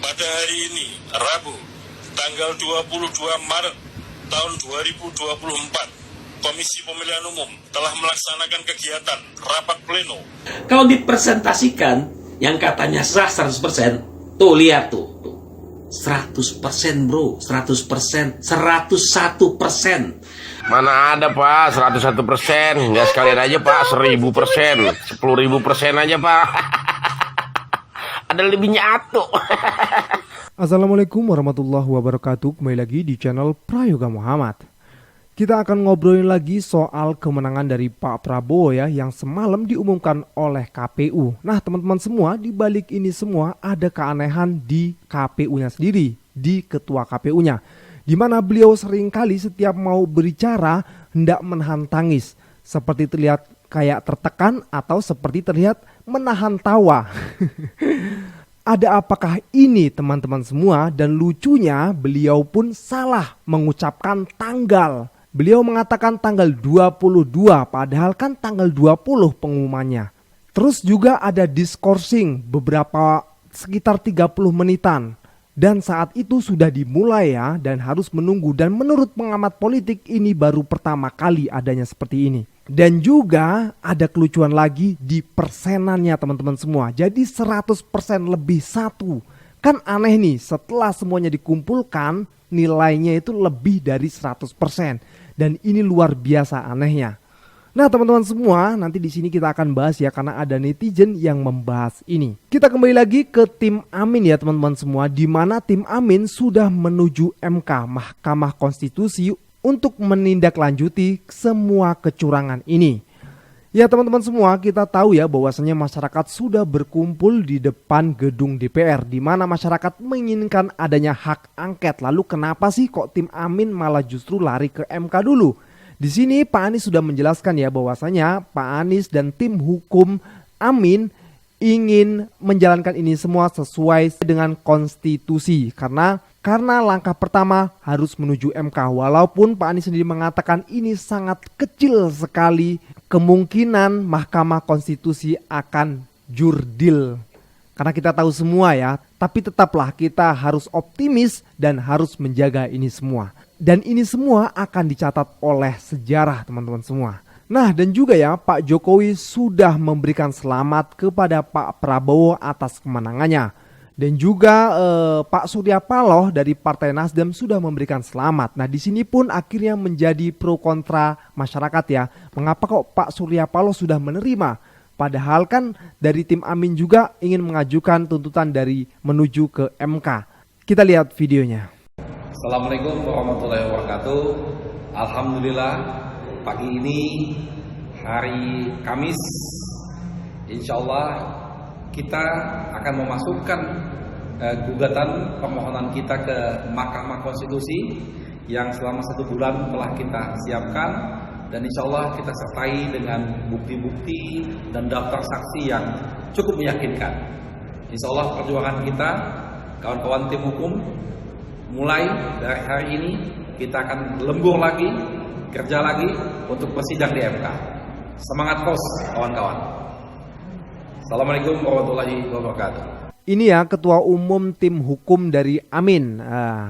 pada hari ini, Rabu, tanggal 22 Maret tahun 2024, Komisi Pemilihan Umum telah melaksanakan kegiatan rapat pleno. Kalau dipresentasikan yang katanya sah 100%, tuh lihat tuh. 100% bro, 100%, 101%. Mana ada Pak, 101%, nggak sekalian aja Pak, 1000%, 10.000% aja Pak. Ada lebihnya atuh. Assalamualaikum warahmatullahi wabarakatuh. Kembali lagi di channel Prayoga Muhammad. Kita akan ngobrolin lagi soal kemenangan dari Pak Prabowo ya, yang semalam diumumkan oleh KPU. Nah teman-teman semua, di balik ini semua ada keanehan di KPU-nya sendiri, di ketua KPU-nya, di mana beliau seringkali setiap mau berbicara hendak menahan tangis, seperti terlihat kayak tertekan atau seperti terlihat menahan tawa. Ada apakah ini teman-teman semua? Dan lucunya beliau pun salah mengucapkan tanggal. Beliau mengatakan tanggal 22, padahal kan tanggal 20 pengumumannya. Terus juga ada discoursing beberapa sekitar 30 menitan. Dan saat itu sudah dimulai ya, dan harus menunggu. Dan menurut pengamat politik ini baru pertama kali adanya seperti ini. Dan juga ada kelucuan lagi di persenannya teman-teman semua. Jadi 100% lebih satu. Kan aneh nih, setelah semuanya dikumpulkan nilainya itu lebih dari 100%. Dan ini luar biasa anehnya. Nah teman-teman semua, nanti di sini kita akan bahas ya, karena ada netizen yang membahas ini. Kita kembali lagi ke tim Amin ya teman-teman semua, di mana tim Amin sudah menuju MK, Mahkamah Konstitusi, untuk menindaklanjuti semua kecurangan ini. Ya teman-teman semua, kita tahu ya bahwasanya masyarakat sudah berkumpul di depan gedung DPR, di mana masyarakat menginginkan adanya hak angket. Lalu kenapa sih kok tim Amin malah justru lari ke MK dulu? Di sini Pak Anies sudah menjelaskan ya bahwasanya Pak Anies dan tim hukum Amin ingin menjalankan ini semua sesuai dengan konstitusi, karena langkah pertama harus menuju MK. Walaupun Pak Anies sendiri mengatakan ini sangat kecil sekali kemungkinan Mahkamah Konstitusi akan jurdil. Karena kita tahu semua ya, tapi tetaplah kita harus optimis dan harus menjaga ini semua. Dan ini semua akan dicatat oleh sejarah teman-teman semua. Nah dan juga ya, Pak Jokowi sudah memberikan selamat kepada Pak Prabowo atas kemenangannya. Dan juga Pak Surya Paloh dari Partai Nasdem sudah memberikan selamat. Nah di sini pun akhirnya menjadi pro kontra masyarakat ya. Mengapa kok Pak Surya Paloh sudah menerima? Padahal kan dari tim Amin juga ingin mengajukan tuntutan dari menuju ke MK. Kita lihat videonya. Assalamualaikum warahmatullahi wabarakatuh. Alhamdulillah pagi ini hari Kamis, insya Allah kita akan memasukkan gugatan permohonan kita ke Mahkamah Konstitusi yang selama 1 bulan telah kita siapkan, dan insya Allah kita sertai dengan bukti-bukti dan daftar saksi yang cukup meyakinkan. Insya Allah perjuangan kita, kawan-kawan tim hukum, mulai dari hari ini kita akan lembur lagi, kerja lagi untuk bersidang di MK. Semangat terus kawan-kawan. Assalamualaikum warahmatullahi wabarakatuh. Ini ya ketua umum tim hukum dari Amin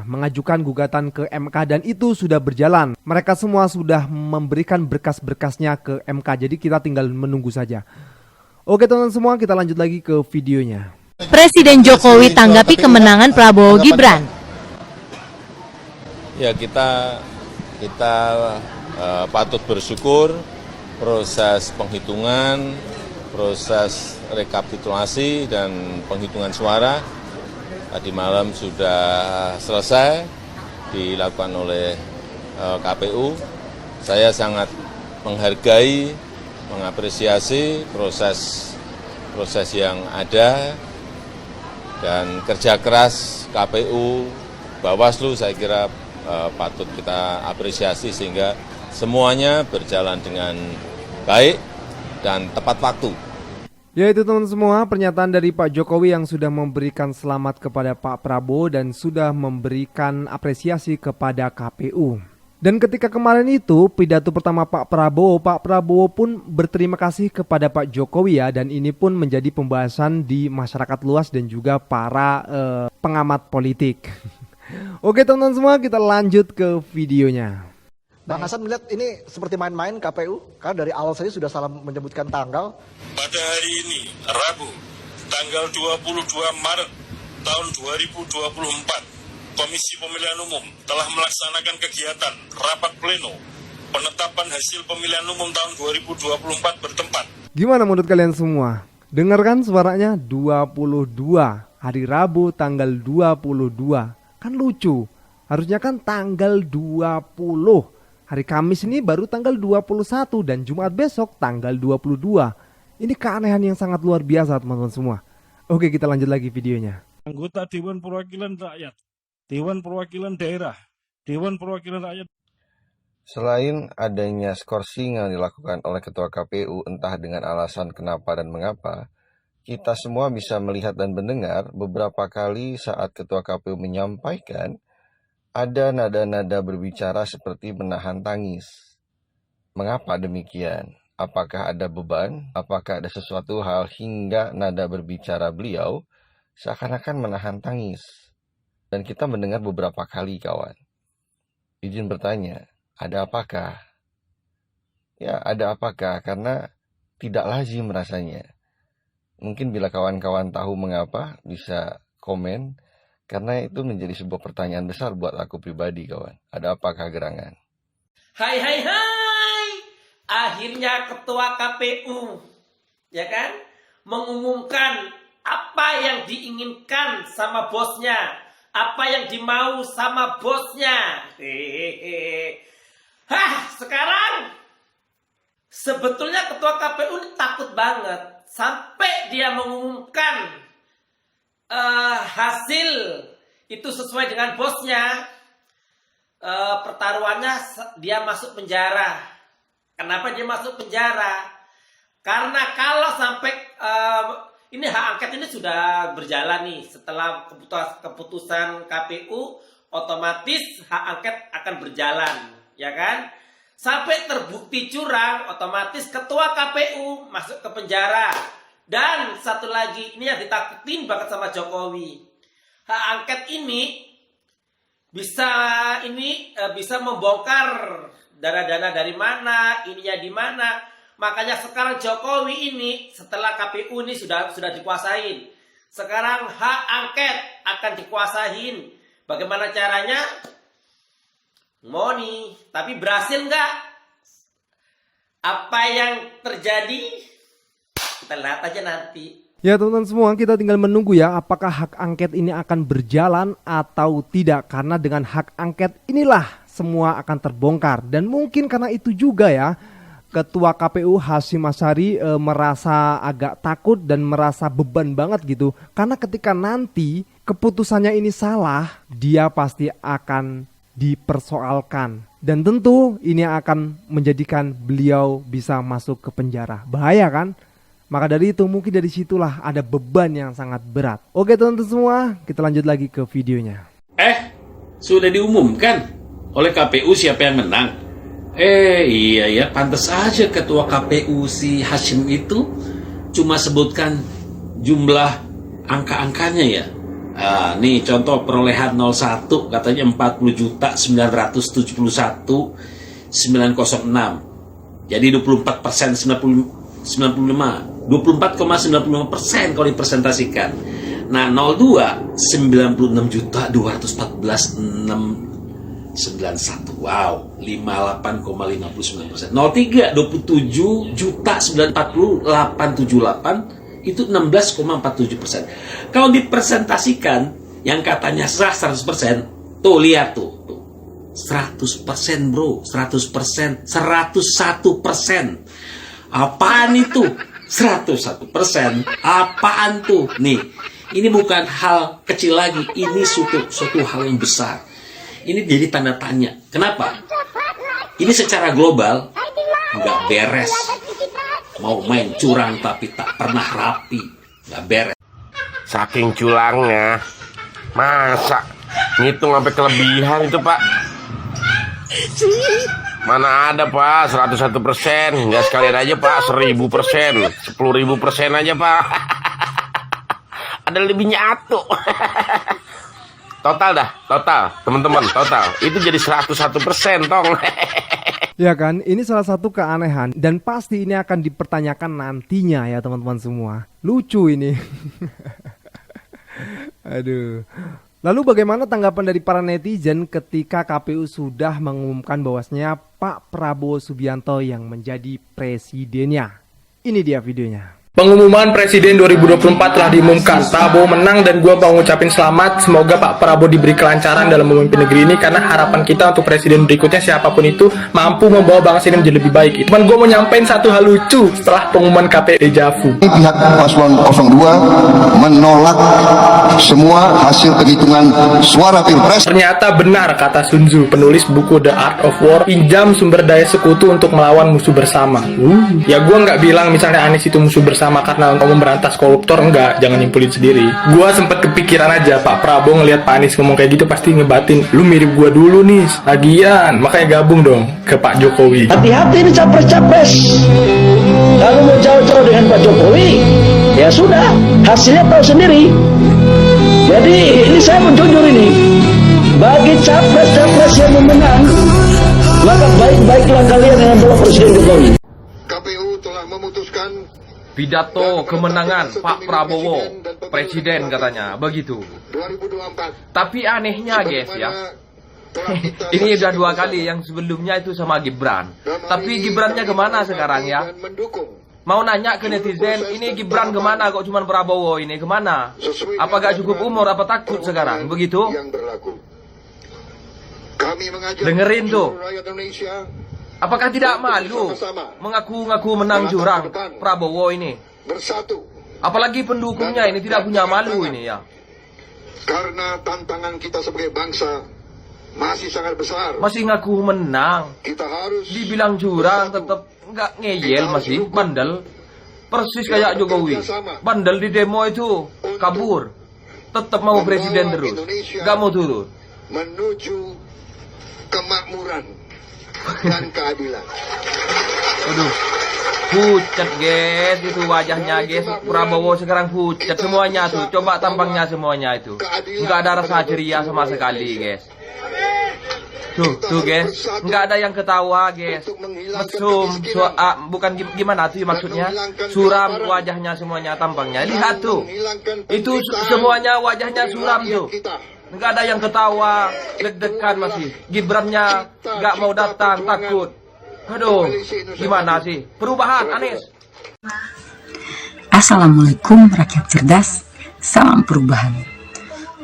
mengajukan gugatan ke MK, dan itu sudah berjalan. Mereka semua sudah memberikan berkas-berkasnya ke MK, jadi kita tinggal menunggu saja. Oke teman-teman semua, kita lanjut lagi ke videonya. Presiden Jokowi tanggapi kemenangan Prabowo Gibran. Ya kita patut bersyukur proses penghitungan, proses rekapitulasi dan penghitungan suara tadi malam sudah selesai dilakukan oleh KPU. Saya sangat menghargai, mengapresiasi proses yang ada, dan kerja keras KPU, Bawaslu saya kira patut kita apresiasi sehingga semuanya berjalan dengan baik dan tepat waktu. Ya itu teman semua, pernyataan dari Pak Jokowi yang sudah memberikan selamat kepada Pak Prabowo dan sudah memberikan apresiasi kepada KPU. Dan ketika kemarin itu pidato pertama Pak Prabowo pun berterima kasih kepada Pak Jokowi ya, dan ini pun menjadi pembahasan di masyarakat luas dan juga para pengamat politik. Oke teman-teman semua, kita lanjut ke videonya. Bang Hasan melihat ini seperti main-main KPU, karena dari awal saja sudah salah menyebutkan tanggal. Pada hari ini, Rabu, tanggal 22 Maret tahun 2024, Komisi Pemilihan Umum telah melaksanakan kegiatan rapat pleno penetapan hasil pemilihan umum tahun 2024 bertempat. Gimana menurut kalian semua? Dengarkan suaranya 22, hari Rabu tanggal 22. Kan lucu, harusnya kan tanggal 20. Hari Kamis ini baru tanggal 21 dan Jumat besok tanggal 22. Ini keanehan yang sangat luar biasa teman-teman semua. Oke, kita lanjut lagi videonya. Anggota Dewan Perwakilan Rakyat, Dewan Perwakilan Daerah, Dewan Perwakilan Rakyat. Selain adanya skorsing yang dilakukan oleh Ketua KPU entah dengan alasan kenapa dan mengapa, kita semua bisa melihat dan mendengar beberapa kali saat Ketua KPU menyampaikan ada nada-nada berbicara seperti menahan tangis. Mengapa demikian? Apakah ada beban? Apakah ada sesuatu hal hingga nada berbicara beliau seakan-akan menahan tangis? Dan kita mendengar beberapa kali, kawan. Izin bertanya, ada apakah? Ya, ada apakah? Karena tidak lazim rasanya. Mungkin bila kawan-kawan tahu mengapa, bisa komen. Karena itu menjadi sebuah pertanyaan besar buat aku pribadi, kawan. Ada apakah gerangan? Hai hai hai, akhirnya Ketua KPU, ya kan, mengumumkan apa yang diinginkan sama bosnya, apa yang dimau sama bosnya. Sekarang sebetulnya Ketua KPU ini takut banget sampai dia mengumumkan hasil itu sesuai dengan bosnya. Pertaruhannya dia masuk penjara. Kenapa dia masuk penjara? Karena kalau sampai ini hak angket ini sudah berjalan nih, setelah keputusan KPU otomatis hak angket akan berjalan, ya kan? Sampai terbukti curang, otomatis Ketua KPU masuk ke penjara. Dan satu lagi, ini yang ditakutin banget sama Jokowi. Hak angket ini bisa membongkar dana-dana dari mana, ininya di mana. Makanya sekarang Jokowi ini setelah KPU ini sudah dikuasain. Sekarang hak angket akan dikuasain. Bagaimana caranya? Money. Tapi berhasil nggak? Apa yang terjadi? Kita lihat aja nanti. Ya teman-teman semua, kita tinggal menunggu ya apakah hak angket ini akan berjalan atau tidak. Karena dengan hak angket inilah semua akan terbongkar. Dan mungkin karena itu juga ya Ketua KPU Hasyim Asyari merasa agak takut dan merasa beban banget gitu. Karena ketika nanti keputusannya ini salah, dia pasti akan dipersoalkan. Dan tentu ini akan menjadikan beliau bisa masuk ke penjara. Bahaya kan? Maka dari itu mungkin dari situlah ada beban yang sangat berat. Oke teman-teman semua, kita lanjut lagi ke videonya. Sudah diumumkan oleh KPU siapa yang menang. Iya ya, pantas aja Ketua KPU si Hasyim itu cuma sebutkan jumlah angka-angkanya ya. Nih contoh perolehan 01 katanya 40.971.906. Jadi 24% 24,95% kalau dipresentasikan. Nah 02 96.214.691. Wow, 58,59%. 03 27.948.78 itu 16,47%. Kalau dipresentasikan yang katanya sah 100%, tuh lihat tuh. 100% bro, 100%, 101%. Apaan itu? 101%. Apaan tuh? Nih, ini bukan hal kecil lagi. Ini suatu hal yang besar. Ini jadi tanda tanya. Kenapa? Ini secara global nggak beres. Mau main curang tapi tak pernah rapi. Nggak beres. Saking culangnya, masa ngitung sampai kelebihan itu Pak. Mana ada Pak 101%, nggak sekalian aja Pak 1000%, 10.000% aja Pak. Ada lebihnya atuh. Total teman-teman, total itu jadi 101% tong. Ya kan, ini salah satu keanehan dan pasti ini akan dipertanyakan nantinya ya teman-teman semua. Lucu ini. Aduh. Lalu bagaimana tanggapan dari para netizen ketika KPU sudah mengumumkan bahwasanya Pak Prabowo Subianto yang menjadi presidennya? Ini dia videonya. Pengumuman Presiden 2024 telah diumumkan. Prabowo menang dan gue mau ngucapin selamat. Semoga Pak Prabowo diberi kelancaran dalam memimpin negeri ini, karena harapan kita untuk presiden berikutnya siapapun itu mampu membawa bangsa ini menjadi lebih baik. Cuman gue mau nyampein satu hal lucu setelah pengumuman KPU dejavu. Pihak paslon 02 menolak semua hasil penghitungan suara Pilpres. Ternyata benar kata Sun Tzu, penulis buku The Art of War, pinjam sumber daya sekutu untuk melawan musuh bersama. Ya gue nggak bilang misalnya Anies itu musuh bersama karena mau memberantas koruptor, enggak, jangan nyimpulin sendiri. Gua sempet kepikiran aja, Pak Prabowo ngelihat Pak Anies ngomong kayak gitu pasti ngebatin, lu mirip gua dulu nih, lagian, makanya gabung dong ke Pak Jokowi. Hati-hati ini capres-capres. Kalau mau jauh-jauh dengan Pak Jokowi, ya sudah, hasilnya tahu sendiri. Jadi ini saya mau jujur ini, bagi capres-capres yang memenang, maka baik-baiklah kalian yang membawa Presiden Jokowi. KPU telah memutuskan pidato kemenangan Pak Prabowo presiden katanya begitu. 2024. Tapi anehnya guys ya, ini udah 2 kali, yang sebelumnya itu sama Gibran. Tapi Gibrannya kemana sekarang ya? Mau nanya ke netizen, ini Gibran kemana kok cuman Prabowo ini kemana? Apa gak cukup umur, apa takut sekarang begitu? Dengerin tuh. Apakah tidak malu mengaku-ngaku menang jurang Prabowo ini? Apalagi pendukungnya ini tidak punya malu ini ya. Karena tantangan kita sebagai bangsa masih sangat besar. Masih ngaku menang. Kita harus dibilang jurang tetap nggak ngeyel, masih bandel. Persis kayak Jokowi. Bandel di demo itu kabur. Tetap mau presiden terus. Nggak mau turun. Menuju kemakmuran dan keadilan. Aduh, pucat guys, itu wajahnya guys. Prabowo sekarang pucat semuanya tuh. Coba tampangnya semuanya itu. Nggak ada rasa ceria sama sekali guys. Tuh guys, nggak ada yang ketawa guys. Mesum, bukan gimana tuh maksudnya? Suram wajahnya semuanya, tampangnya. Lihat tuh, itu semuanya wajahnya suram tuh. Nggak ada yang ketawa, deg-degan masih. Gibrannya nggak mau datang, takut. Aduh, gimana sih? Perubahan, Anies. Assalamualaikum rakyat cerdas, salam perubahan.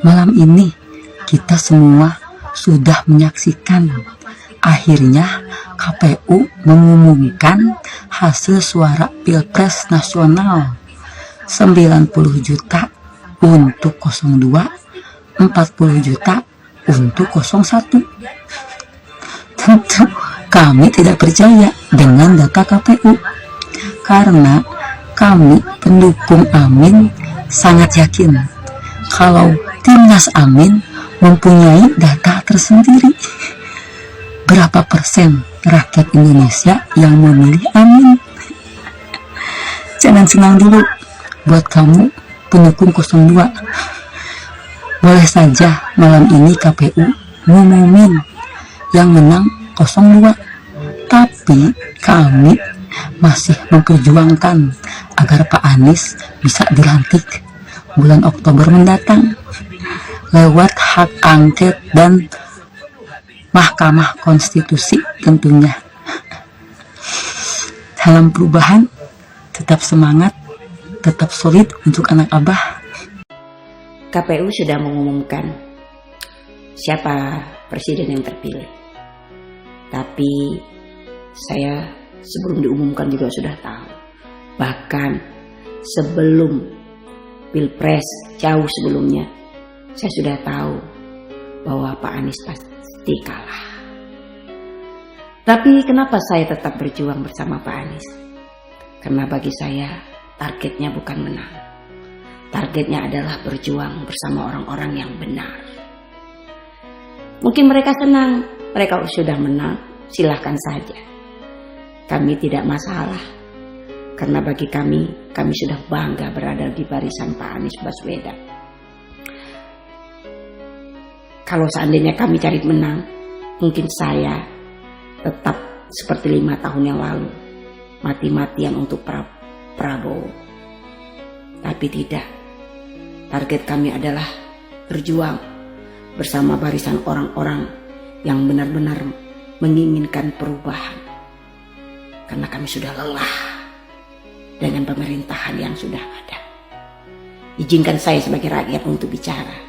Malam ini kita semua sudah menyaksikan akhirnya KPU mengumumkan hasil suara Pilpres nasional 90 juta untuk 02, 40 juta untuk 01. Tentu kami tidak percaya dengan data KPU karena kami pendukung Amin sangat yakin kalau Timnas Amin mempunyai data tersendiri. Berapa persen rakyat Indonesia yang memilih Amin? Jangan senang dulu buat kamu pendukung 02. Boleh saja malam ini KPU ngumumin yang menang 02, tapi kami masih memperjuangkan agar Pak Anies bisa dilantik bulan Oktober mendatang lewat hak angket dan Mahkamah Konstitusi tentunya. Dalam perubahan, tetap semangat, tetap solid untuk anak Abah. KPU sudah mengumumkan siapa presiden yang terpilih. Tapi saya sebelum diumumkan juga sudah tahu. Bahkan sebelum Pilpres, jauh sebelumnya, saya sudah tahu bahwa Pak Anies pasti kalah. Tapi kenapa saya tetap berjuang bersama Pak Anies? Karena bagi saya targetnya bukan menang. Targetnya adalah berjuang bersama orang-orang yang benar. Mungkin mereka senang Mereka sudah menang, silahkan saja. Kami tidak masalah. Karena bagi kami sudah bangga berada di barisan Pak Anies Baswedan. Kalau seandainya kami cari menang, mungkin saya tetap seperti 5 tahun yang lalu, mati-matian untuk Prabowo. Tapi tidak, target kami adalah berjuang bersama barisan orang-orang yang benar-benar menginginkan perubahan. Karena kami sudah lelah dengan pemerintahan yang sudah ada. Izinkan saya sebagai rakyat untuk bicara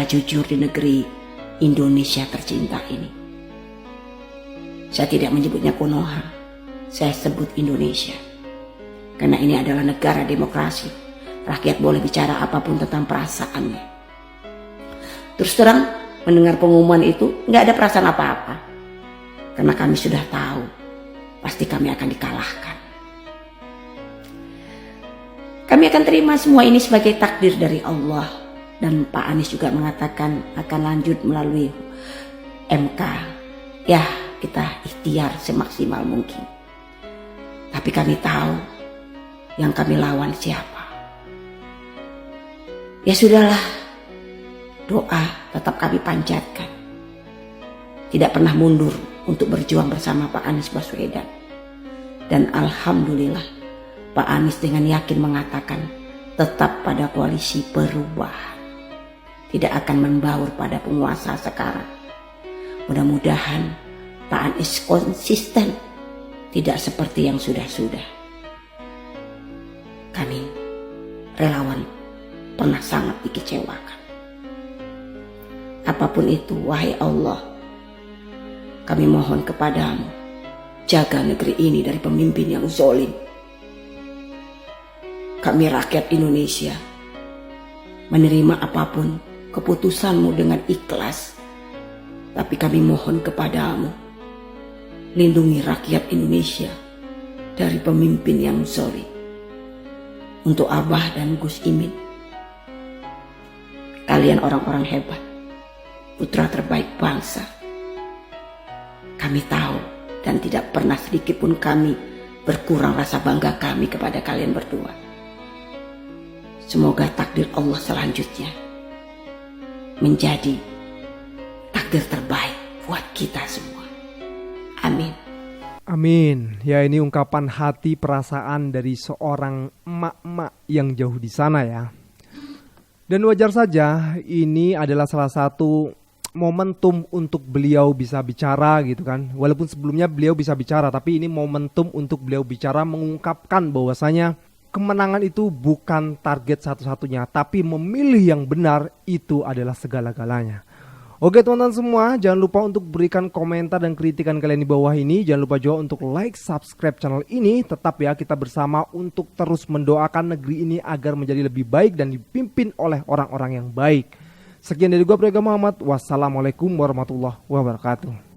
jujur di negeri Indonesia tercinta ini. Saya tidak menyebutnya Konoha, saya sebut Indonesia. Karena ini adalah negara demokrasi. Rakyat boleh bicara apapun tentang perasaannya. Terus terang, mendengar pengumuman itu nggak ada perasaan apa-apa. Karena kami sudah tahu, pasti kami akan dikalahkan. Kami akan terima semua ini sebagai takdir dari Allah. Dan Pak Anies juga mengatakan akan lanjut melalui MK. Ya, kita ikhtiar semaksimal mungkin. Tapi kami tahu yang kami lawan siapa. Ya sudahlah, doa tetap kami panjatkan. Tidak pernah mundur untuk berjuang bersama Pak Anies Baswedan. Dan alhamdulillah, Pak Anies dengan yakin mengatakan tetap pada koalisi perubahan. Tidak akan membaur pada penguasa sekarang. Mudah-mudahan Pak Anies konsisten, tidak seperti yang sudah-sudah. Kami relawan pernah sangat dikecewakan. Apapun itu, wahai Allah, kami mohon kepadamu, jaga negeri ini dari pemimpin yang zalim. Kami rakyat Indonesia menerima apapun keputusanmu dengan ikhlas. Tapi kami mohon kepadamu, lindungi rakyat Indonesia dari pemimpin yang zalim. Untuk Abah dan Gus Imin, kalian orang-orang hebat, putra terbaik bangsa. Kami tahu dan tidak pernah sedikit pun kami berkurang rasa bangga kami kepada kalian berdua. Semoga takdir Allah selanjutnya menjadi takdir terbaik buat kita semua. Amin. Amin. Ya, ini ungkapan hati perasaan dari seorang emak-emak yang jauh di sana ya. Dan wajar saja, ini adalah salah satu momentum untuk beliau bisa bicara gitu kan. Walaupun sebelumnya beliau bisa bicara, tapi ini momentum untuk beliau bicara mengungkapkan bahwasanya kemenangan itu bukan target satu-satunya, tapi memilih yang benar itu adalah segala-galanya. Oke teman-teman semua, jangan lupa untuk berikan komentar dan kritikan kalian di bawah ini. Jangan lupa juga untuk like, subscribe channel ini. Tetap ya, kita bersama untuk terus mendoakan negeri ini agar menjadi lebih baik dan dipimpin oleh orang-orang yang baik. Sekian dari gua, Prayoga Muhammad. Wassalamualaikum warahmatullahi wabarakatuh.